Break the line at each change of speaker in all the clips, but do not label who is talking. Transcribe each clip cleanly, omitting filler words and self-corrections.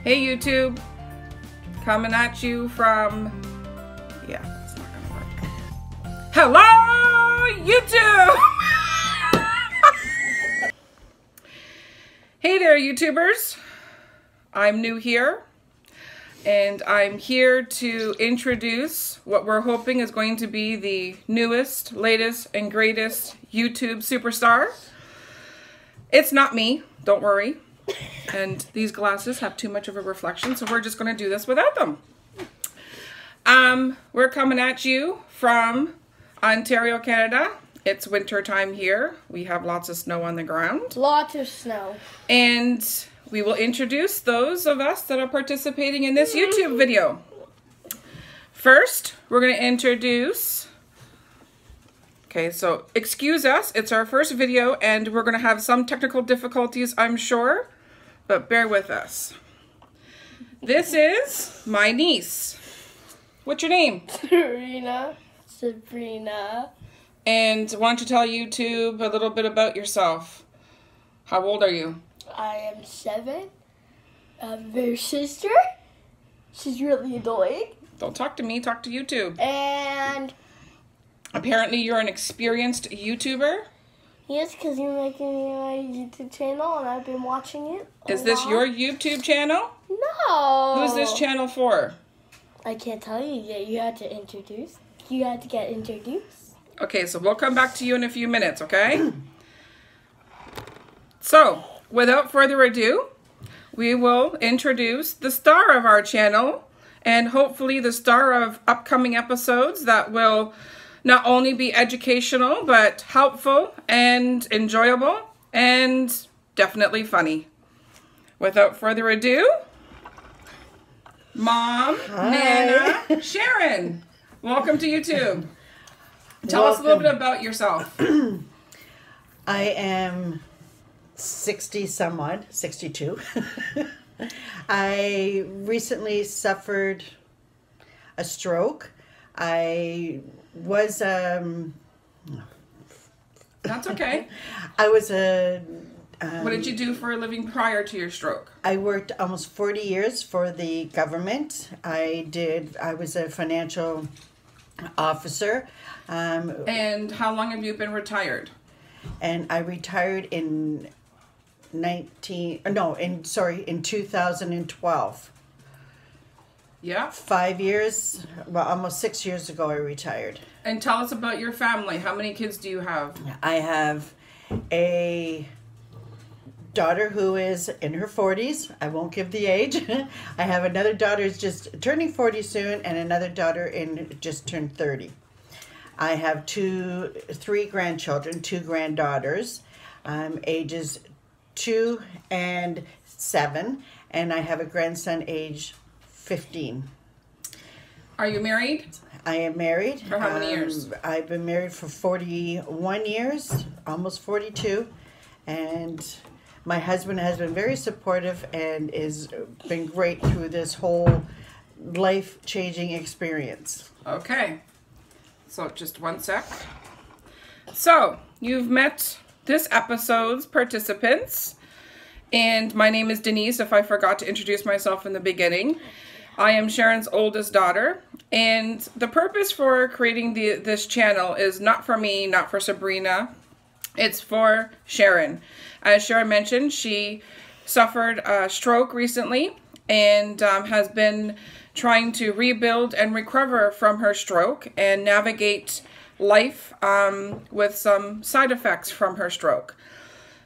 Hey YouTube, coming at you from, yeah, that's not gonna work. Hello YouTube! Hey there YouTubers, I'm new here and I'm here to introduce what we're hoping is going to be the newest, latest, and greatest YouTube superstar. It's not me, don't worry. And these glasses have too much of a reflection, so we're just going to do this without them. We're coming at you from Ontario, Canada. It's winter time here. We have lots of snow on the ground.
Lots of snow.
And we will introduce those of us that are participating in this YouTube video. First, we're going to introduce... Okay, so excuse us. It's our first video, and we're going to have some technical difficulties, I'm sure. But bear with us. This is my niece. What's your name?
Sabrina.
And why don't you tell YouTube a little bit about yourself? How old are you?
I am 7. Her sister. She's really annoying.
Don't talk to me, talk to YouTube.
And
apparently you're an experienced YouTuber.
yes, because you're making me a YouTube channel and I've been watching it.
Is this your YouTube channel?
No.
Who's this channel for?
I can't tell you yet. You have to introduce. You have to get introduced.
Okay, so we'll come back to you in a few minutes, okay? So, without further ado, we will introduce the star of our channel and hopefully the star of upcoming episodes that will not only be educational, but helpful and enjoyable and definitely funny. Without further ado, Mom,
Hi.
Nana, Sharon, welcome to YouTube. Tell us a little bit about yourself.
I am 60 some odd, 62. I recently suffered a stroke. I was
That's okay.
I was a
What did you do for a living prior to your stroke?
I worked almost 40 years for the government. I was a financial officer.
And how long have you been retired?
And I retired in 2012.
Yeah.
5 years, well, almost 6 years ago, I retired.
And tell us about your family. How many kids do you have?
I have a daughter who is in her 40s. I won't give the age. I have another daughter who's just turning 40 soon, and another daughter just turned 30. I have three grandchildren, 2 granddaughters, ages 2 and 7, and I have a grandson age 15.
Are you married?
I am married.
For how many years?
I've been married for 41 years, almost 42, and my husband has been very supportive and has been great through this whole life-changing experience.
Okay. So just one sec. So you've met this episode's participants, and my name is Denise, if I forgot to introduce myself in the beginning. I am Sharon's oldest daughter, and the purpose for creating this channel is not for me, not for Sabrina. It's for Sharon. As Sharon mentioned, she suffered a stroke recently and has been trying to rebuild and recover from her stroke and navigate life with some side effects from her stroke.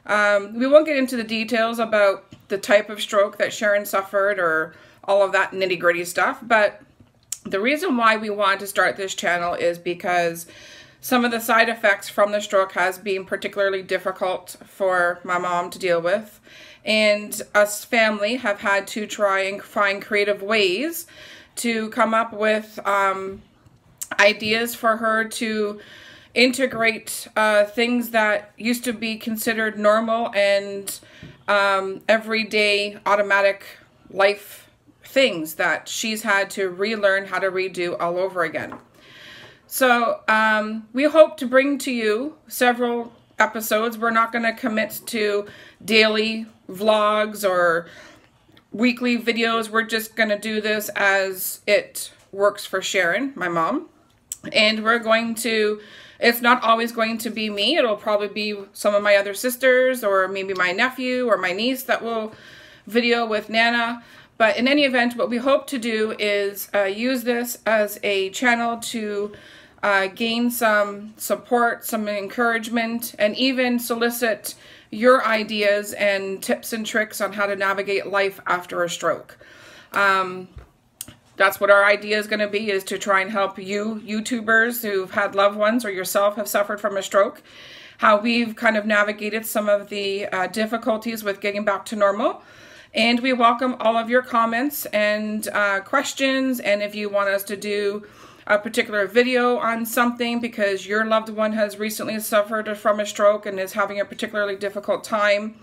We won't get into the details about the type of stroke that Sharon suffered or all of that nitty-gritty stuff, but the reason why we wanted to start this channel is because some of the side effects from the stroke has been particularly difficult for my mom to deal with, and us family have had to try and find creative ways to come up with ideas for her to integrate things that used to be considered normal and everyday automatic life things that she's had to relearn how to redo all over again. So we hope to bring to you several episodes. We're not going to commit to daily vlogs or weekly videos. We're just going to do this as it works for Sharon, my mom. And we're going to, it's not always going to be me. It'll probably be some of my other sisters or maybe my nephew or my niece that will video with Nana. But in any event, what we hope to do is use this as a channel to gain some support, some encouragement, and even solicit your ideas and tips and tricks on how to navigate life after a stroke. That's what our idea is going to be, is to try and help you YouTubers who've had loved ones or yourself have suffered from a stroke, how we've kind of navigated some of the difficulties with getting back to normal. And we welcome all of your comments and questions, and if you want us to do a particular video on something because your loved one has recently suffered from a stroke and is having a particularly difficult time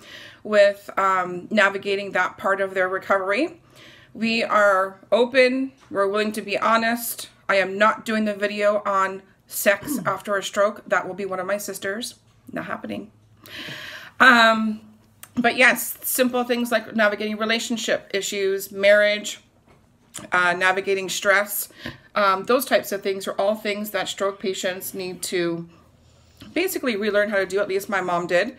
with navigating that part of their recovery. We are open, we're willing to be honest. I am not doing the video on sex after a stroke. That will be one of my sisters. Not happening. But yes, simple things like navigating relationship issues, marriage, navigating stress, those types of things are all things that stroke patients need to basically relearn how to do. At least my mom did.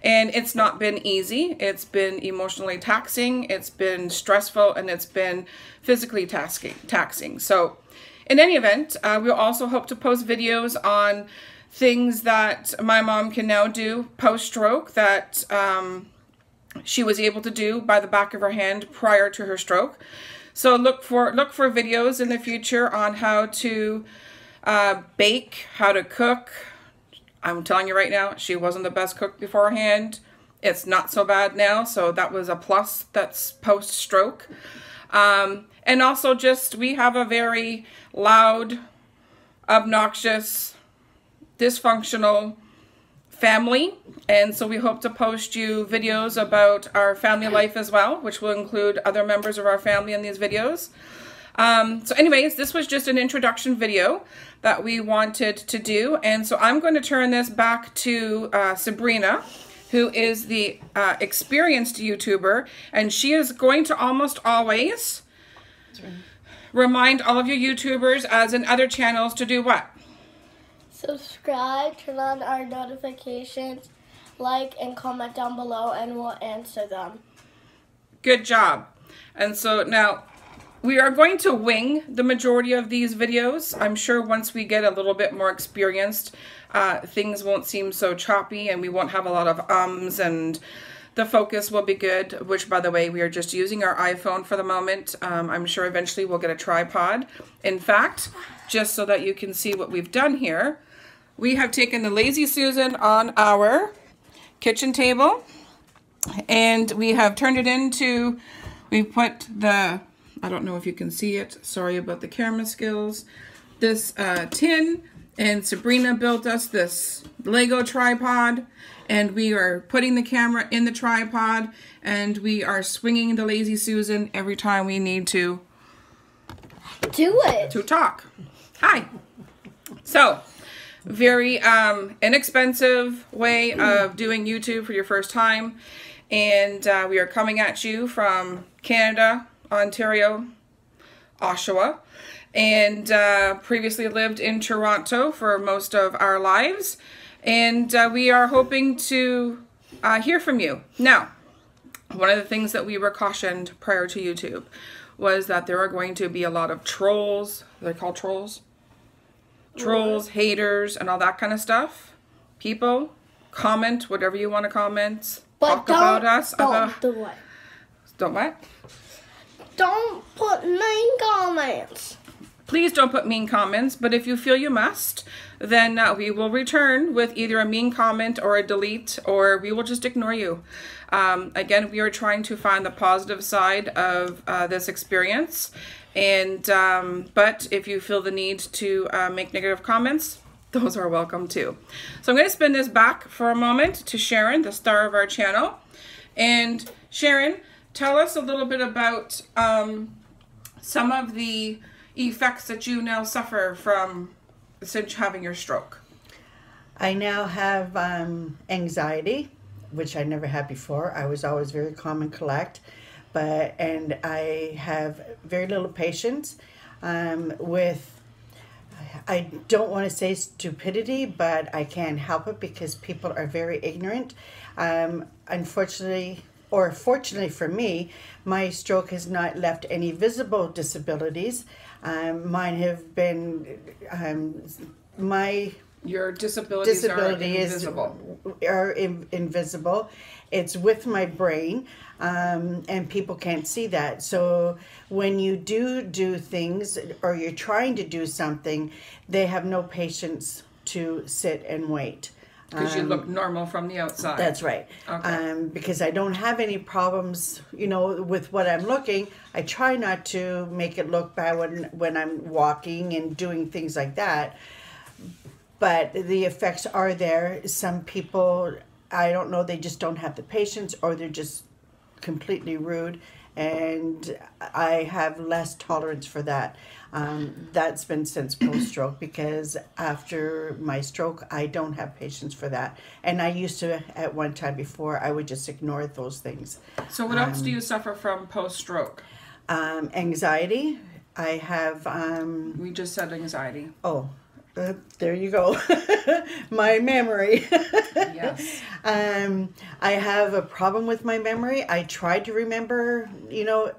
And it's not been easy. It's been emotionally taxing, it's been stressful, and it's been physically taxing. So in any event, we'll also hope to post videos on things that my mom can now do post-stroke that she was able to do by the back of her hand prior to her stroke. So look for videos in the future on how to bake, how to cook. I'm telling you right now, she wasn't the best cook beforehand. It's not so bad now, so that was a plus. That's post-stroke. And also just, we have a very loud, obnoxious, dysfunctional family, and so we hope to post you videos about our family life as well, which will include other members of our family in these videos. So anyways, this was just an introduction video that we wanted to do, and so I'm going to turn this back to Sabrina, who is the experienced YouTuber, and she is going to almost always remind all of you YouTubers, as in other channels, to do what?
Subscribe, turn on our notifications, like, and comment down below, and we'll answer them. Good
job. And so now, we are going to wing the majority of these videos. I'm sure once we get a little bit more experienced, things won't seem so choppy and we won't have a lot of ums, and the focus will be good, which, by the way, we are just using our iPhone for the moment. I'm sure eventually we'll get a tripod. In fact, just so that you can see what we've done here, we have taken the Lazy Susan on our kitchen table and we have turned it into, we put the, I don't know if you can see it, sorry about the camera skills, this tin, and Sabrina built us this Lego tripod, and we are putting the camera in the tripod, and we are swinging the Lazy Susan every time we need to
do it.
To talk. Hi. So, very inexpensive way of doing YouTube for your first time, and we are coming at you from Canada, Ontario, Oshawa, and previously lived in Toronto for most of our lives, and we are hoping to hear from you. Now, one of the things that we were cautioned prior to YouTube was that there are going to be a lot of trolls. They're called trolls? Trolls, haters, and all that kind of stuff. People, comment whatever you want to comment.
But
talk about us.
Don't do what?
Don't what?
Don't put mean comments.
Please don't put mean comments, but if you feel you must, then we will return with either a mean comment or a delete, or we will just ignore you. Again, we are trying to find the positive side of this experience, and but if you feel the need to make negative comments, those are welcome too. So I'm going to spin this back for a moment to Sharon, the star of our channel. And Sharon, tell us a little bit about some of the effects that you now suffer from since having your stroke.
I now have anxiety, which I never had before. I was always very calm and collect. and I have very little patience with, I don't want to say stupidity, but I can't help it because people are very ignorant. Unfortunately, or fortunately for me, my stroke has not left any visible disabilities. Mine have been,
Your disabilities
disability
are invisible.
Invisible. It's with my brain, and people can't see that. So when you do things, or you're trying to do something, they have no patience to sit and wait.
Because you look normal from the outside.
That's right.
Okay.
Because I don't have any problems, with what I'm looking. I try not to make it look bad when I'm walking and doing things like that. But the effects are there. Some people, I don't know, they just don't have the patience, or they're just completely rude. And I have less tolerance for that. That's been since post-stroke, because after my stroke, I don't have patience for that. And I used to, at one time before, I would just ignore those things.
So what else do you suffer from post-stroke?
Anxiety. I have...
We just said anxiety.
Oh, there you go. My memory.
Yes.
I have a problem with my memory. I try to remember,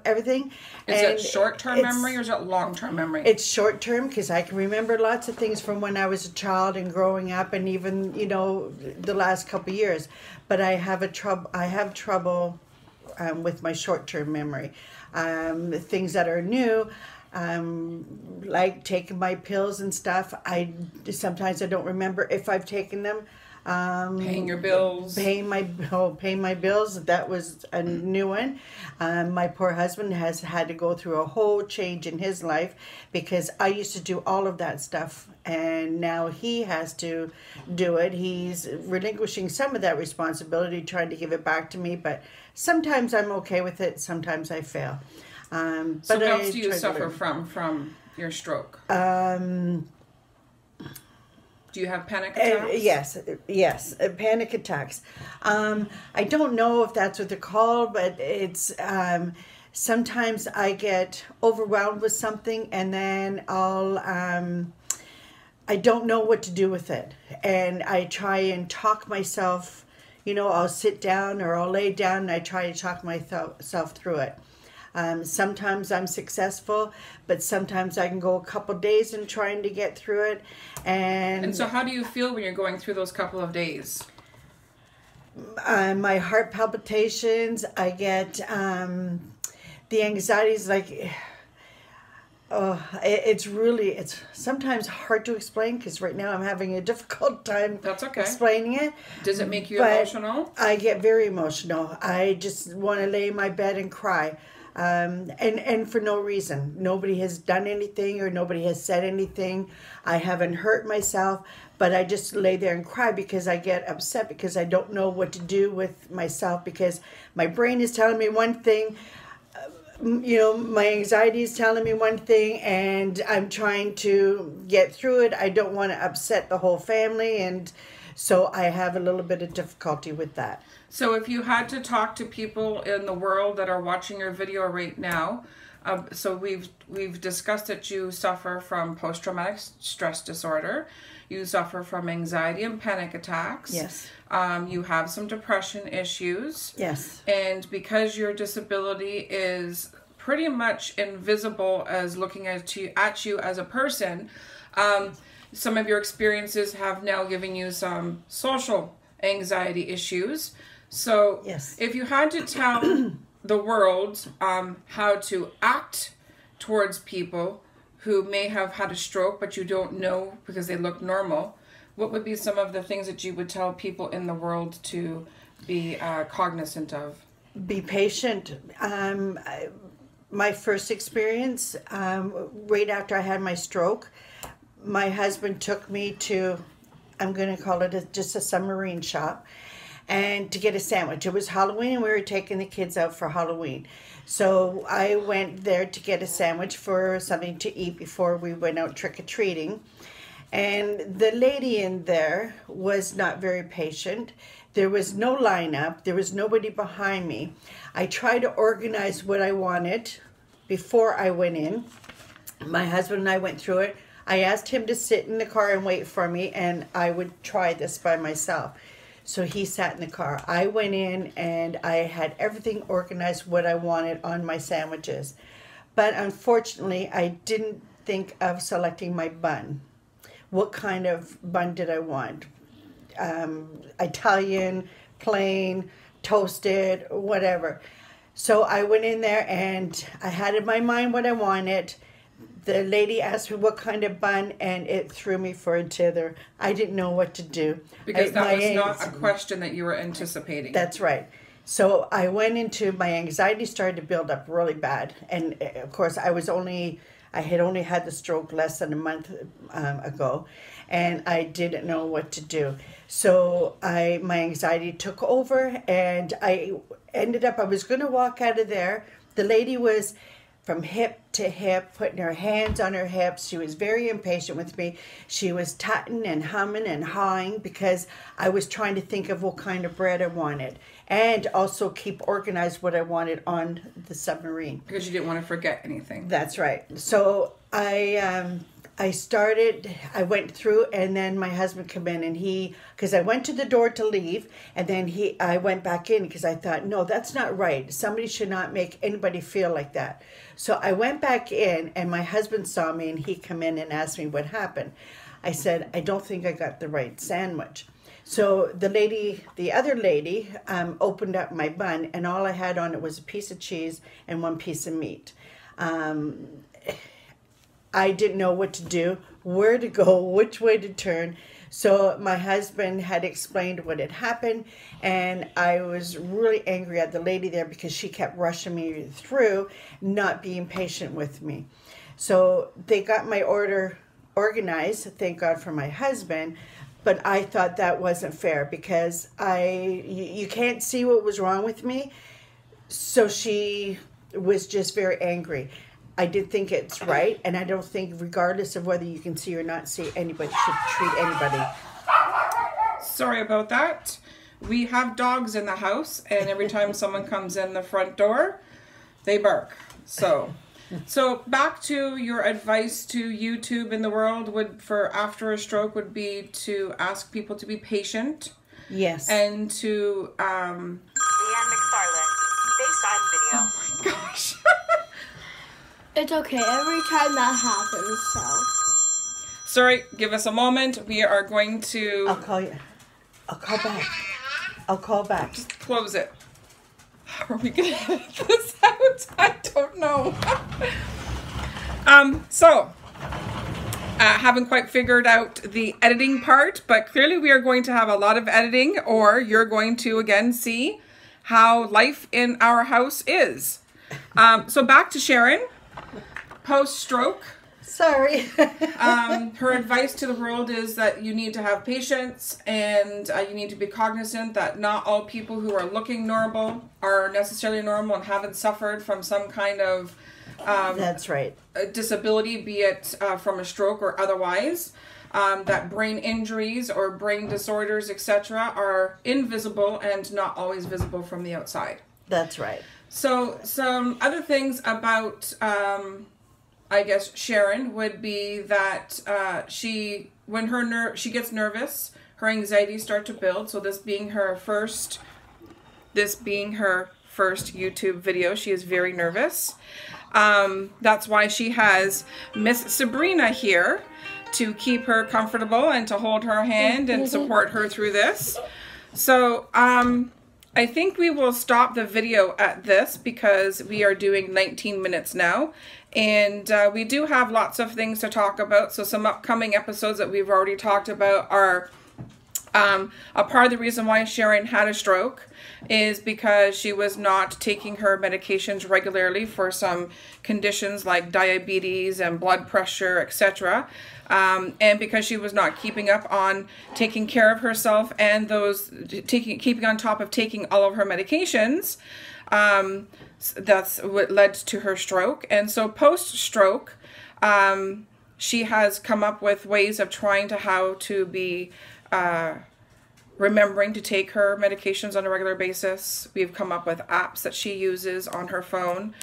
everything.
Is it short-term memory or is it long-term memory?
It's short-term, because I can remember lots of things from when I was a child and growing up, and even, the last couple of years. But I have trouble with my short-term memory. Things that are new. Like taking my pills and stuff. Sometimes I don't remember if I've taken them.
Paying your bills.
Paying my bills. That was a new one. My poor husband has had to go through a whole change in his life, because I used to do all of that stuff, and now he has to do it. He's relinquishing some of that responsibility, trying to give it back to me, but sometimes I'm okay with it, sometimes I fail.
So what else do you suffer from your stroke? Do you have panic attacks?
Yes, panic attacks. I don't know if that's what they're called, but it's sometimes I get overwhelmed with something, and then I don't know what to do with it, and I try and talk myself. I'll sit down or I'll lay down, and I try to talk myself through it. Sometimes I'm successful, but sometimes I can go a couple days in trying to get through it. And
so how do you feel when you're going through those couple of days?
My heart palpitations, I get the anxieties, like, it's sometimes hard to explain, because right now I'm having a difficult time explaining it.
Does it make you emotional?
I get very emotional. I just want to lay in my bed and cry. And for no reason. Nobody has done anything, or nobody has said anything. I haven't hurt myself, but I just lay there and cry, because I get upset, because I don't know what to do with myself, because my brain is telling me one thing, my anxiety is telling me one thing, and I'm trying to get through it. I don't want to upset the whole family, and so I have a little bit of difficulty with that.
So if you had to talk to people in the world that are watching your video right now, so we've discussed that you suffer from post-traumatic stress disorder, you suffer from anxiety and panic attacks.
Yes.
You have some depression issues.
Yes.
And because your disability is pretty much invisible as looking at you as a person, some of your experiences have now given you some social anxiety issues. So
yes.
If you had to tell the world how to act towards people who may have had a stroke but you don't know because they look normal, what would be some of the things that you would tell people in the world to be cognizant of? Be
patient. My first experience, right after I had my stroke, my husband took me to, I'm going to call it just a submarine shop, and to get a sandwich. It was Halloween, and we were taking the kids out for Halloween. So I went there to get a sandwich for something to eat before we went out trick-or-treating. And the lady in there was not very patient. There was no lineup. There was nobody behind me. I tried to organize what I wanted before I went in. My husband and I went through it. I asked him to sit in the car and wait for me, and I would try this by myself. So he sat in the car. I went in, and I had everything organized what I wanted on my sandwiches. But unfortunately, I didn't think of selecting my bun. What kind of bun did I want? Italian, plain, toasted, whatever. So I went in there and I had in my mind what I wanted. The lady asked me what kind of bun, and it threw me for a tither. I didn't know what to do.
Because that was not a question that you were anticipating.
That's right. So I went into, my anxiety started to build up really bad. And of course, I had only had the stroke less than a month ago, and I didn't know what to do. So my anxiety took over, and I was going to walk out of there. The lady was from hip to hip, putting her hands on her hips. She was very impatient with me. She was tutting and humming and hawing because I was trying to think of what kind of bread I wanted, and also keep organized what I wanted on the submarine.
Because you didn't want to forget anything.
That's right. So I went through, and then my husband came in, and because I went to the door to leave, and then I went back in because I thought, no, that's not right. Somebody should not make anybody feel like that. So I went back in, and my husband saw me, and he came in and asked me what happened. I said, I don't think I got the right sandwich. So the other lady opened up my bun, and all I had on it was a piece of cheese and one piece of meat. I didn't know what to do, where to go, which way to turn. So my husband had explained what had happened, and I was really angry at the lady there because she kept rushing me through, not being patient with me. So they got my order organized, thank God for my husband, but I thought that wasn't fair because you can't see what was wrong with me. So she was just very angry. I did think it's right, and I don't think, regardless of whether you can see or not see, anybody should treat anybody.
Sorry about that. We have dogs in the house, and every time someone comes in the front door, they bark. So back to your advice to YouTube in the world for after a stroke would be to ask people to be patient.
Yes.
And to
Leanne McFarland, FaceTime video.
Oh my gosh.
It's okay. Every time that happens, so.
Sorry, give us a moment. We are going to...
I'll call you. I'll call back. I'll call back.
Just close it. How are we going to edit this out? I don't know. Haven't quite figured out the editing part, but clearly we are going to have a lot of editing, or you're going to again see how life in our house is. So back to Sharon. Post-stroke.
Sorry.
Her advice to the world is that you need to have patience, and you need to be cognizant that not all people who are looking normal are necessarily normal and haven't suffered from some kind of
That's right.
disability, be it from a stroke or otherwise. That brain injuries or brain disorders, etc., are invisible and not always visible from the outside.
That's right.
So some other things about I guess Sharon would be that when she gets nervous, her anxieties start to build. So this being her first YouTube video, she is very nervous. That's why she has Miss Sabrina here to keep her comfortable and to hold her hand and support her through this. So I think we will stop the video at this because we are doing 19 minutes now. And we do have lots of things to talk about. So some upcoming episodes that we've already talked about are a part of the reason why Sharon had a stroke is because she was not taking her medications regularly for some conditions like diabetes and blood pressure, etc. And because she was not keeping up on taking care of herself and keeping on top of taking all of her medications, that's what led to her stroke. And so post-stroke, she has come up with ways of trying to how to be remembering to take her medications on a regular basis. We've come up with apps that she uses on her phone.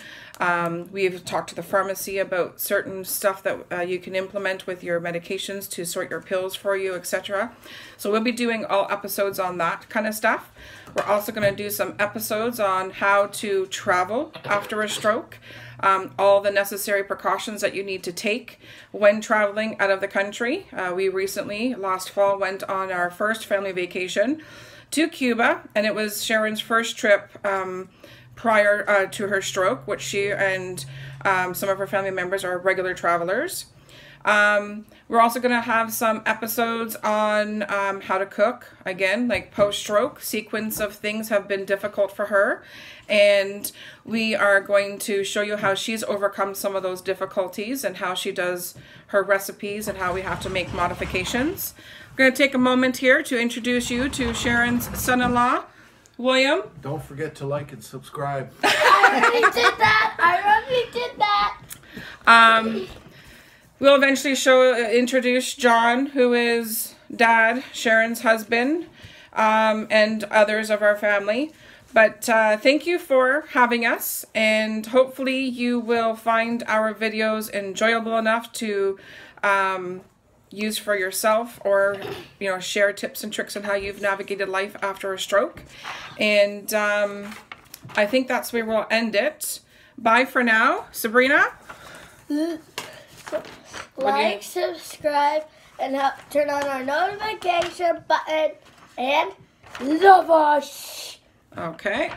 We've talked to the pharmacy about certain stuff that you can implement with your medications to sort your pills for you, etc. So we'll be doing all episodes on that kind of stuff. We're also going to do some episodes on how to travel after a stroke, all the necessary precautions that you need to take when traveling out of the country. We recently, last fall, went on our first family vacation to Cuba, and it was Sharon's first trip prior to her stroke, which she and some of her family members are regular travelers. We're also going to have some episodes on how to cook. Again, like post-stroke, sequence of things have been difficult for her. And we are going to show you how she's overcome some of those difficulties and how she does her recipes and how we have to make modifications. We're going to take a moment here to introduce you to Sharon's son-in-law, William.
Don't forget to like and subscribe.
I already did that.
We'll eventually introduce John, who is Dad, Sharon's husband, and others of our family. But thank you for having us, and hopefully you will find our videos enjoyable enough to use for yourself, or share tips and tricks on how you've navigated life after a stroke. And I think that's where we'll end it. Bye for now. Sabrina?
Like, subscribe, and turn on our notification button, and love us.
Okay.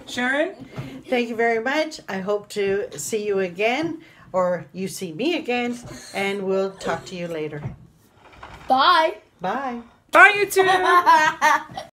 Sharon?
Thank you very much. I hope to see you again, or you see me again, and we'll talk to you later.
Bye.
Bye.
Bye, you two.